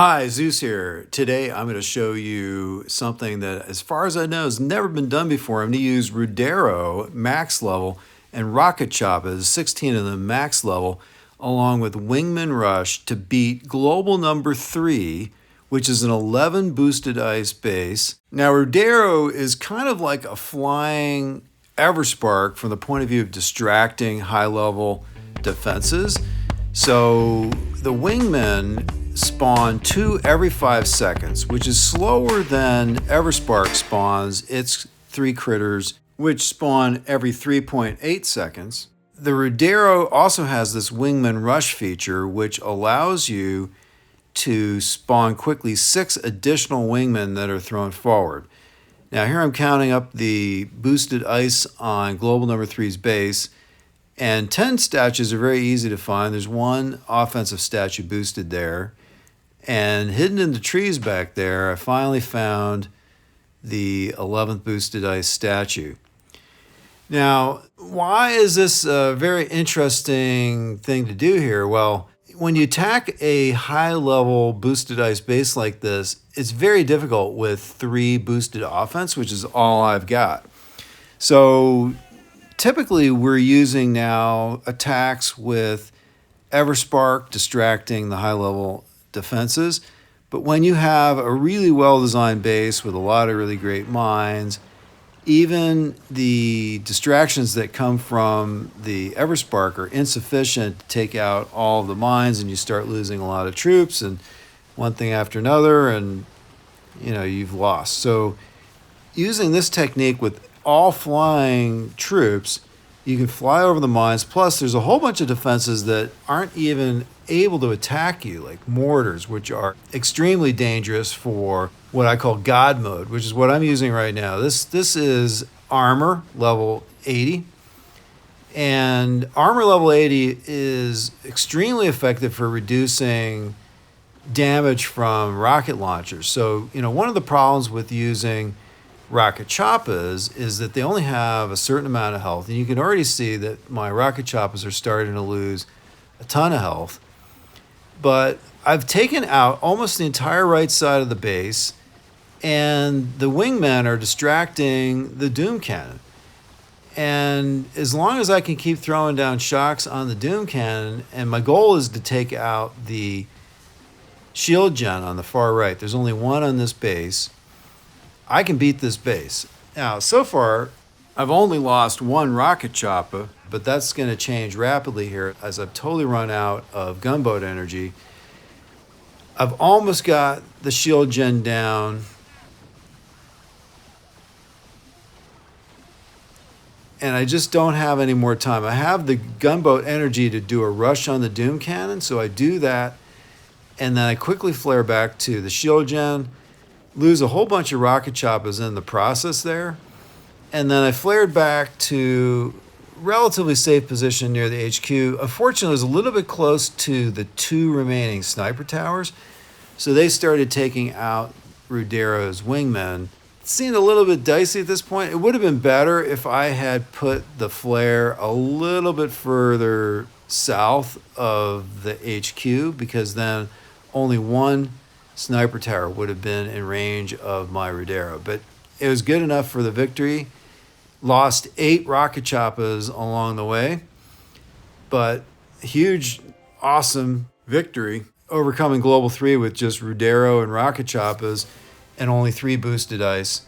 Hi, Zeus here. Today I'm going to show you something that, as far as I know, has never been done before. I'm going to use Ruddero, Max Level, and Rocket Choppas, 16 of them Max Level, along with Wingmen Rush to beat global number 3, which is an 11 boosted ice base. Now, Ruddero is kind of like a flying Everspark from the point of view of distracting high-level defenses. So the Wingmen spawn 2 every 5 seconds, which is slower than Everspark spawns its 3 critters, which spawn every 3.8 seconds. The Ruddero also has this Wingman Rush feature, which allows you to spawn quickly 6 additional Wingmen that are thrown forward. Now here I'm counting up the boosted ice on global number 3's base, and 10 statues are very easy to find. There's one offensive statue boosted there. And hidden in the trees back there, I finally found the 11th boosted ice statue. Now, why is this a very interesting thing to do here? Well, when you attack a high-level boosted ice base like this, it's very difficult with 3 boosted offense, which is all I've got. So typically we're using now attacks with Everspark distracting the high-level defenses, but when you have a really well-designed base with a lot of really great mines, even the distractions that come from the Everspark are insufficient to take out all of the mines, and you start losing a lot of troops and one thing after another, and you've lost. So using this technique with all flying troops, you can fly over the mines. Plus, there's a whole bunch of defenses that aren't even able to attack you, like mortars, which are extremely dangerous for what I call God mode, which is what I'm using right now. This is armor level 80. And armor level 80 is extremely effective for reducing damage from rocket launchers. So, one of the problems with using Rocket Choppas is that they only have a certain amount of health, and you can already see that my Rocket Choppas are starting to lose a ton of health. But I've taken out almost the entire right side of the base, and the Wingmen are distracting the Doom Cannon. And as long as I can keep throwing down shocks on the Doom Cannon, and my goal is to take out the shield gen on the far right, there's only one on this base, I can beat this base. Now, so far, I've only lost 1 Rocket Choppa, but that's going to change rapidly here as I've totally run out of gunboat energy. I've almost got the shield gen down. And I just don't have any more time. I have the gunboat energy to do a rush on the Doom Cannon, so I do that. And then I quickly flare back to the shield gen, lose a whole bunch of Rocket Choppas in the process there. And then I flared back to relatively safe position near the HQ. Unfortunately, it was a little bit close to the 2 remaining sniper towers. So they started taking out Ruddero's Wingmen. It seemed a little bit dicey at this point. It would have been better if I had put the flare a little bit further south of the HQ, because then only 1 sniper tower would have been in range of my Ruddero. But it was good enough for the victory. Lost 8 Rocket Choppas along the way, but huge, awesome victory, overcoming Global 3 with just Ruddero and Rocket Choppas and only 3 boosted ice.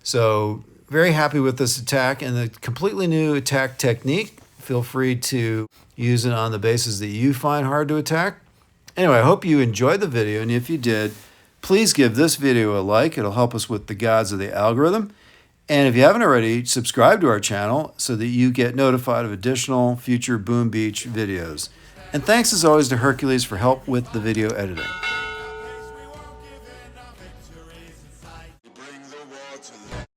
So very happy with this attack and the completely new attack technique. Feel free to use it on the bases that you find hard to attack. Anyway, I hope you enjoyed the video, and if you did, please give this video a like. It'll help us with the gods of the algorithm. And if you haven't already, subscribe to our channel so that you get notified of additional future Boom Beach videos. And thanks as always to Hercules for help with the video editing.